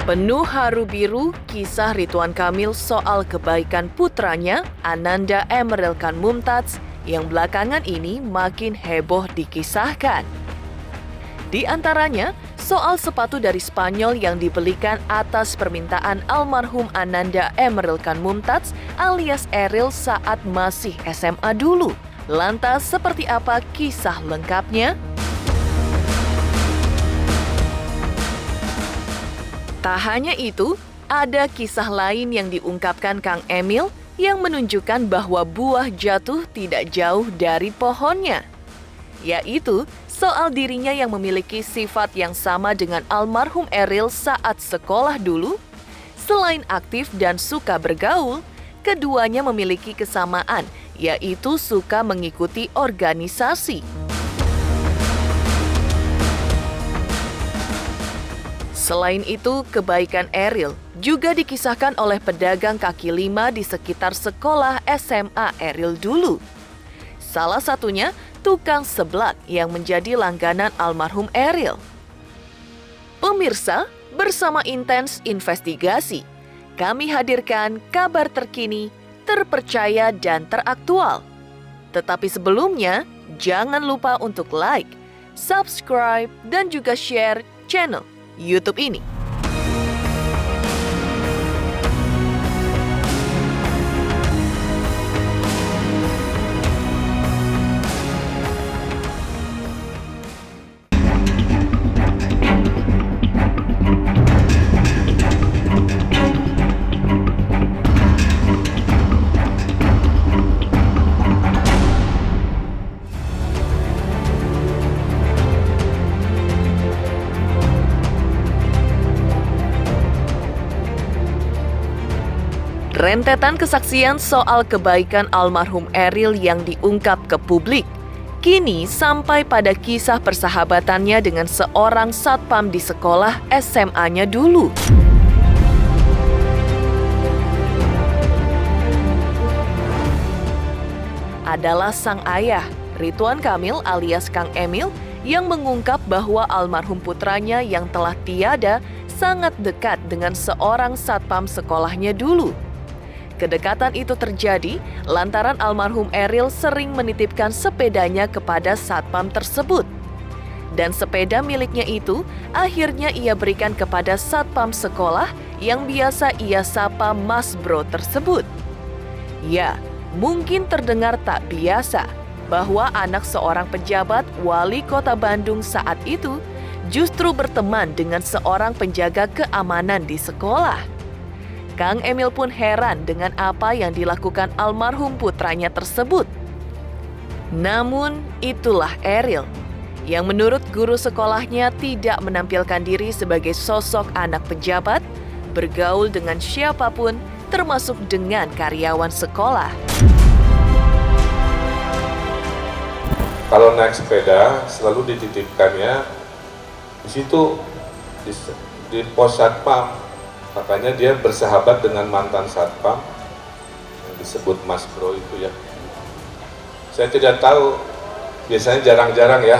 Penuh haru biru kisah Ridwan Kamil soal kebaikan putranya Ananda Emeril Khan Mumtaz yang belakangan ini makin heboh dikisahkan. Di antaranya, soal sepatu dari Spanyol yang dibelikan atas permintaan almarhum Ananda Emeril Khan Mumtaz alias Eril saat masih SMA dulu. Lantas seperti apa kisah lengkapnya? Tak hanya itu, ada kisah lain yang diungkapkan Kang Emil yang menunjukkan bahwa buah jatuh tidak jauh dari pohonnya, yaitu soal dirinya yang memiliki sifat yang sama dengan almarhum Eril saat sekolah dulu. Selain aktif dan suka bergaul, keduanya memiliki kesamaan, yaitu suka mengikuti organisasi. Selain itu, kebaikan Eril juga dikisahkan oleh pedagang kaki lima di sekitar sekolah SMA Eril dulu. Salah satunya tukang seblak yang menjadi langganan almarhum Eril. Pemirsa, bersama Intens Investigasi, kami hadirkan kabar terkini, terpercaya dan teraktual. Tetapi sebelumnya, jangan lupa untuk like, subscribe, dan juga share channel YouTube ini. Rentetan kesaksian soal kebaikan almarhum Eril yang diungkap ke publik, kini sampai pada kisah persahabatannya dengan seorang satpam di sekolah SMA-nya dulu. Adalah sang ayah, Ridwan Kamil alias Kang Emil, yang mengungkap bahwa almarhum putranya yang telah tiada sangat dekat dengan seorang satpam sekolahnya dulu. Kedekatan itu terjadi lantaran almarhum Eril sering menitipkan sepedanya kepada satpam tersebut. Dan sepeda miliknya itu akhirnya ia berikan kepada satpam sekolah yang biasa ia sapa Mas Bro tersebut. Ya, mungkin terdengar tak biasa bahwa anak seorang pejabat wali kota Bandung saat itu justru berteman dengan seorang penjaga keamanan di sekolah. Kang Emil pun heran dengan apa yang dilakukan almarhum putranya tersebut. Namun itulah Eril, yang menurut guru sekolahnya tidak menampilkan diri sebagai sosok anak pejabat, bergaul dengan siapapun termasuk dengan karyawan sekolah. Kalau naik sepeda selalu dititipkannya di situ, di pos satpam. Makanya dia bersahabat dengan mantan satpam yang disebut Mas Bro itu ya. Saya tidak tahu, biasanya jarang-jarang ya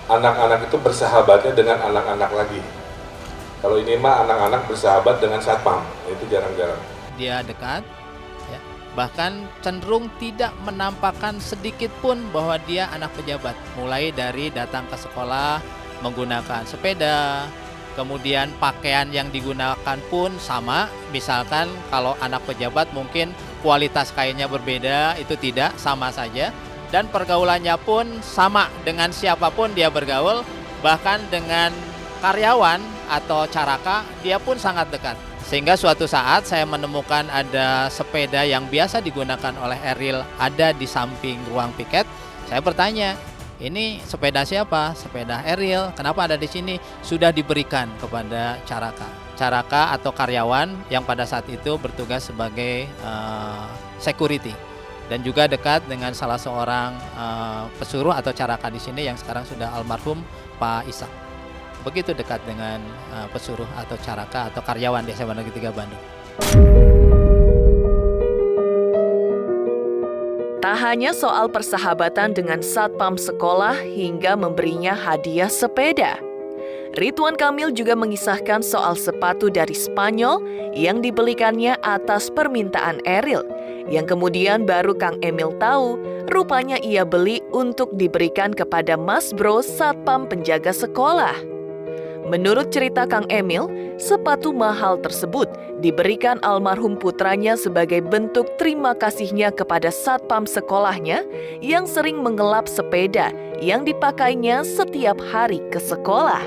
anak-anak itu bersahabatnya dengan anak-anak lagi. Kalau ini mah anak-anak bersahabat dengan satpam, itu jarang-jarang. Dia dekat, ya, bahkan cenderung tidak menampakkan sedikit pun bahwa dia anak pejabat. Mulai dari datang ke sekolah menggunakan sepeda, kemudian pakaian yang digunakan pun sama, misalkan kalau anak pejabat mungkin kualitas kainnya berbeda, itu tidak, sama saja. Dan pergaulannya pun sama dengan siapapun dia bergaul, bahkan dengan karyawan atau caraka, dia pun sangat dekat. Sehingga suatu saat saya menemukan ada sepeda yang biasa digunakan oleh Eril ada di samping ruang piket. Saya bertanya, ini sepeda siapa? Sepeda Eril. Kenapa ada di sini? Sudah diberikan kepada caraka atau karyawan yang pada saat itu bertugas sebagai security dan juga dekat dengan salah seorang pesuruh atau caraka di sini yang sekarang sudah almarhum Pak Ishak. Begitu dekat dengan pesuruh atau caraka atau karyawan di SMA Negeri 3 Bandung. Tak hanya soal persahabatan dengan satpam sekolah hingga memberinya hadiah sepeda. Ridwan Kamil juga mengisahkan soal sepatu dari Spanyol yang dibelikannya atas permintaan Eril, yang kemudian baru Kang Emil tahu rupanya ia beli untuk diberikan kepada Mas Bro satpam penjaga sekolah. Menurut cerita Kang Emil, sepatu mahal tersebut diberikan almarhum putranya sebagai bentuk terima kasihnya kepada satpam sekolahnya yang sering mengelap sepeda yang dipakainya setiap hari ke sekolah.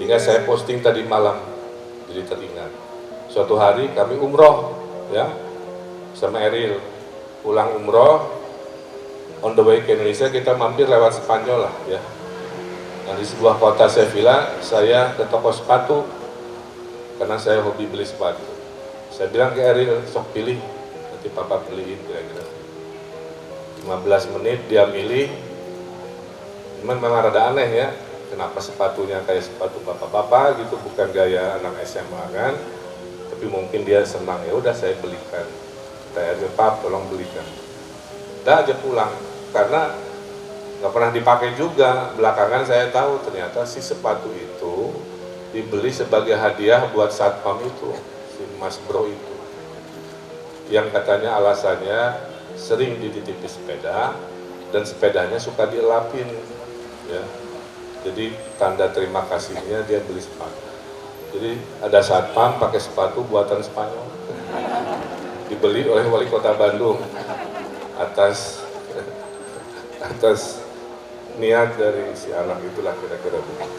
Sehingga saya posting tadi malam, jadi teringat. Suatu hari kami umroh, ya, sama Eril. Pulang umroh, on the way ke Indonesia kita mampir lewat Spanyol lah, ya. Nah, di sebuah kota Sevilla, saya ke toko sepatu, karena saya hobi beli sepatu. Saya bilang ke Eril, sok pilih, nanti papa beliin kira-kira. 15 menit dia milih, cuman memang rada aneh ya. Kenapa sepatunya kayak sepatu bapak-bapak gitu, bukan gaya anak SMA kan? Tapi mungkin dia senang, ya udah saya belikan. Saya aja, Pap tolong belikan. Udah aja pulang, karena nggak pernah dipakai juga. Belakangan saya tahu ternyata si sepatu itu dibeli sebagai hadiah buat satpam itu, si Mas Bro itu. Yang katanya alasannya sering dititipi sepeda dan sepedanya suka dielapin, ya. Jadi tanda terima kasihnya dia beli sepatu. Jadi ada satpam pakai sepatu buatan Spanyol, dibeli oleh wali kota Bandung atas niat dari si anak itulah kira-kira begitu.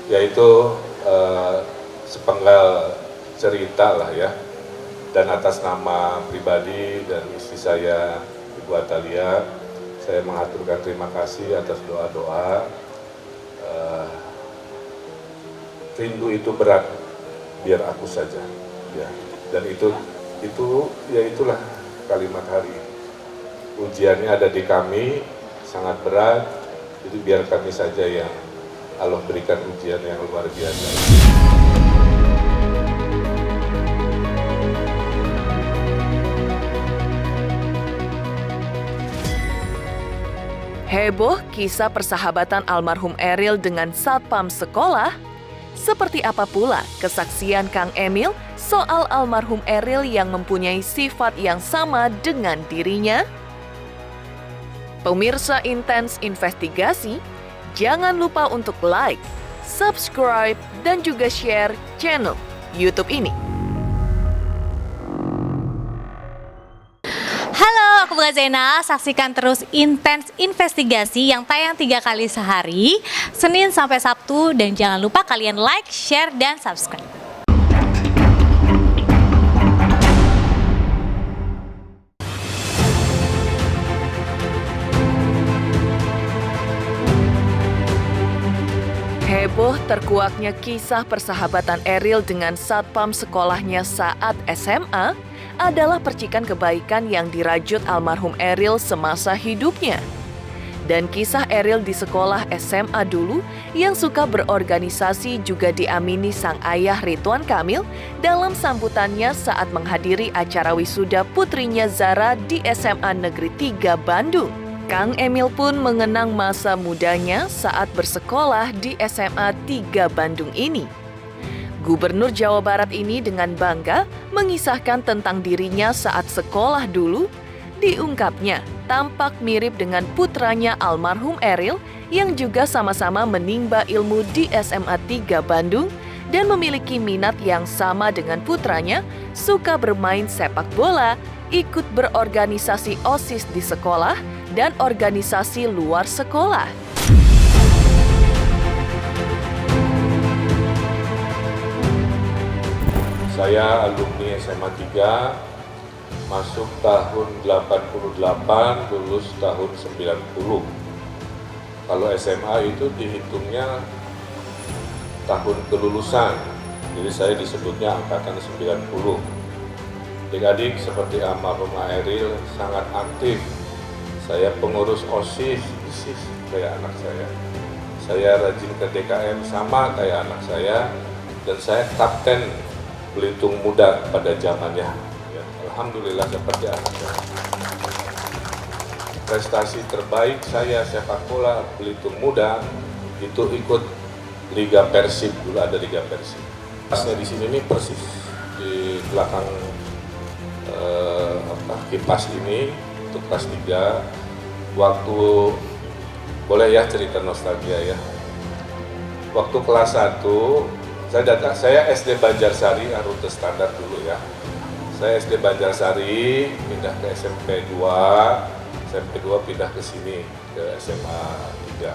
Yaitu sepenggal cerita lah ya. Dan atas nama pribadi dan istri saya, Ibu Atalia, saya mengaturkan terima kasih atas doa-doa. Rindu itu berat, biar aku saja, ya. Dan itu ya itulah kalimat hari ini. Ujiannya ada di kami, sangat berat, jadi biar kami saja yang Allah berikan ujian yang luar biasa. Heboh kisah persahabatan almarhum Eril dengan satpam sekolah? Seperti apa pula kesaksian Kang Emil soal almarhum Eril yang mempunyai sifat yang sama dengan dirinya? Pemirsa Intens Investigasi, jangan lupa untuk like, subscribe, dan juga share channel YouTube ini. Halo, aku Bunga Zena. Saksikan terus Intens Investigasi yang tayang 3 kali sehari, Senin sampai Sabtu, dan jangan lupa kalian like, share, dan subscribe. Heboh terkuaknya kisah persahabatan Eril dengan satpam sekolahnya saat SMA adalah percikan kebaikan yang dirajut almarhum Eril semasa hidupnya. Dan kisah Eril di sekolah SMA dulu yang suka berorganisasi juga diamini sang ayah Ridwan Kamil dalam sambutannya saat menghadiri acara wisuda putrinya Zara di SMA Negeri 3 Bandung. Kang Emil pun mengenang masa mudanya saat bersekolah di SMA 3 Bandung ini. Gubernur Jawa Barat ini dengan bangga mengisahkan tentang dirinya saat sekolah dulu. Diungkapnya, tampak mirip dengan putranya almarhum Eril yang juga sama-sama menimba ilmu di SMA 3 Bandung dan memiliki minat yang sama dengan putranya, suka bermain sepak bola, ikut berorganisasi OSIS di sekolah, dan organisasi luar sekolah. Saya alumni SMA 3, masuk tahun 88, lulus tahun 90. Kalau SMA itu dihitungnya tahun kelulusan, jadi saya disebutnya angkatan 90. Adik-adik seperti almarhum Eril sangat aktif. Saya pengurus OSIS kayak anak saya. Saya rajin ke DKM sama kayak anak saya. dan saya kapten Belitung Muda pada zamannya. Ya, alhamdulillah seperti anaknya. Prestasi terbaik saya sepak bola Belitung Muda itu ikut Liga Persib, dulu ada Liga Persib. Pasnya di sini nih persis di belakang kipas ini untuk kelas 3. Waktu boleh ya cerita nostalgia ya. Waktu kelas 1 saya SD Banjarsari, rute standar dulu ya. Saya SD Banjarsari pindah ke SMP 2, SMP 2 pindah ke sini ke SMA 3.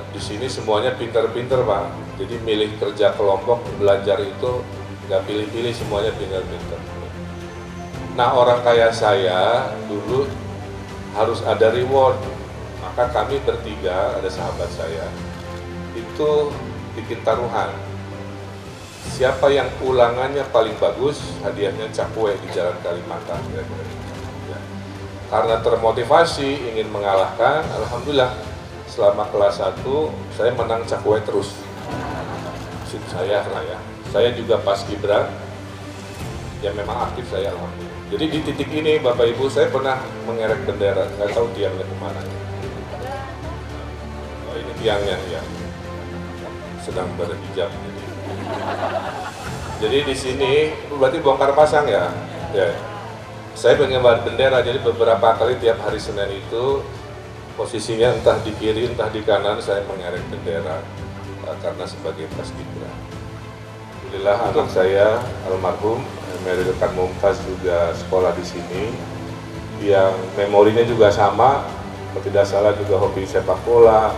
Di sini semuanya pintar-pintar Pak, jadi milih kerja kelompok, belajar itu nggak pilih-pilih, semuanya pintar-pintar. Nah orang kaya saya dulu harus ada reward, maka kami bertiga, ada sahabat saya, itu bikin taruhan. Siapa yang ulangannya paling bagus, hadiahnya cakwe di Jalan Kalimantan. Ya. Karena termotivasi ingin mengalahkan, alhamdulillah selama kelas 1 saya menang cakwe terus. Maksud saya lah ya. Saya juga paskibra, ya memang aktif saya alhamdulillah. Jadi di titik ini Bapak Ibu saya pernah mengerek bendera, nggak tahu tiangnya kemana. Oh, ini tiangnya ya, sedang berhijab. Jadi di sini berarti bongkar pasang ya. Ya. Saya pengibar bendera, jadi beberapa kali tiap hari Senin itu posisinya entah di kiri entah di kanan saya mengerek bendera karena sebagai paskibra. Alhamdulillah anak saya almarhum Emeril Khan Mumtaz juga sekolah di sini, yang memorinya juga sama, kalau tidak salah juga hobi sepak bola,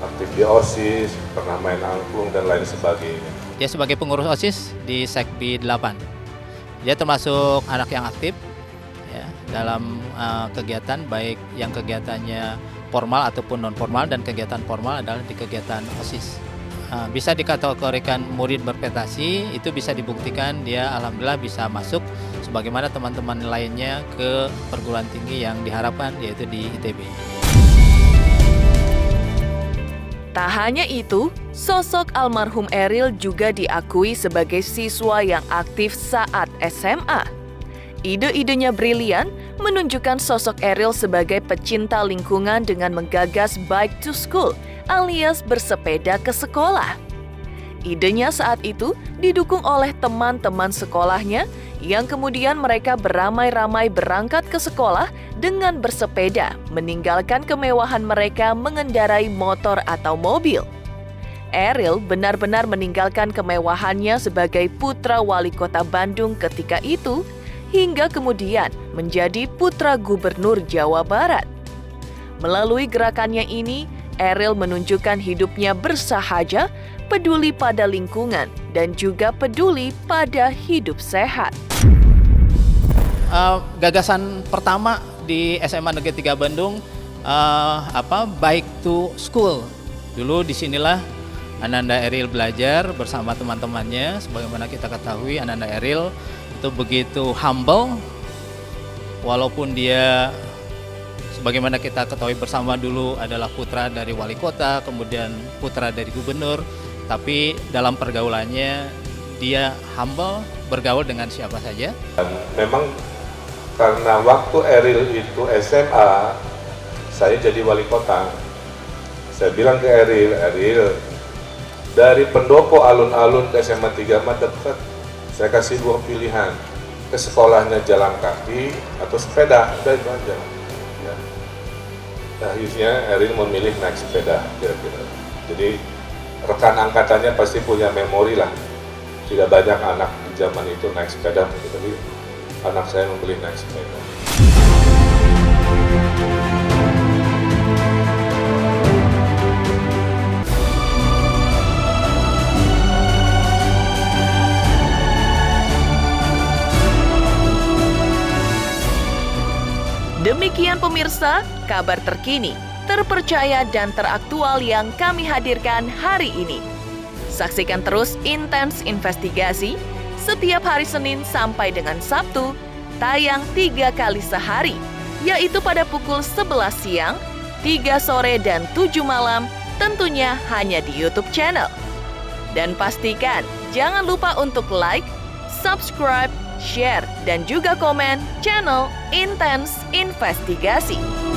aktif di OSIS, pernah main angklung dan lain sebagainya. Dia sebagai pengurus OSIS di Sekbi 8. Dia termasuk anak yang aktif ya, dalam kegiatan, baik yang kegiatannya formal ataupun non formal, dan kegiatan formal adalah di kegiatan OSIS. Bisa dikategorikan murid berprestasi, itu bisa dibuktikan dia alhamdulillah bisa masuk sebagaimana teman-teman lainnya ke perguruan tinggi yang diharapkan, yaitu di ITB. Tak hanya itu, sosok almarhum Eril juga diakui sebagai siswa yang aktif saat SMA. Ide-idenya brilian, menunjukkan sosok Eril sebagai pecinta lingkungan dengan menggagas bike to school alias bersepeda ke sekolah. Idenya saat itu didukung oleh teman-teman sekolahnya yang kemudian mereka beramai-ramai berangkat ke sekolah dengan bersepeda, meninggalkan kemewahan mereka mengendarai motor atau mobil. Eril benar-benar meninggalkan kemewahannya sebagai putra wali kota Bandung ketika itu, hingga kemudian menjadi putra gubernur Jawa Barat. Melalui gerakannya ini, Eril menunjukkan hidupnya bersahaja, peduli pada lingkungan, dan juga peduli pada hidup sehat. Gagasan pertama di SMA Negeri 3 Bandung, bike to school. Dulu disinilah Ananda Eril belajar bersama teman-temannya. Sebagaimana kita ketahui, Ananda Eril itu begitu humble, walaupun dia sebagaimana kita ketahui bersama dulu adalah putra dari wali kota, kemudian putra dari gubernur, tapi dalam pergaulannya dia humble, bergaul dengan siapa saja. Dan memang karena waktu Eril itu SMA, saya jadi wali kota. Saya bilang ke Eril, dari Pendopo alun-alun ke SMA 3 mah dekat. Saya kasih 2 pilihan, ke sekolahnya jalan kaki atau sepeda, udah itu aja. Ya. Nah, akhirnya Eril memilih naik sepeda, kira-kira. Jadi rekan angkatannya pasti punya memori lah. Tidak banyak anak di zaman itu naik sepeda, tapi anak saya memilih naik sepeda. Demikian pemirsa, kabar terkini, terpercaya dan teraktual yang kami hadirkan hari ini. Saksikan terus Intens Investigasi setiap hari Senin sampai dengan Sabtu, tayang 3 kali sehari, yaitu pada pukul 11 siang, 3 sore, dan 7 malam, tentunya hanya di YouTube channel. Dan pastikan jangan lupa untuk like, subscribe, share, dan juga komen channel Intens Investigasi.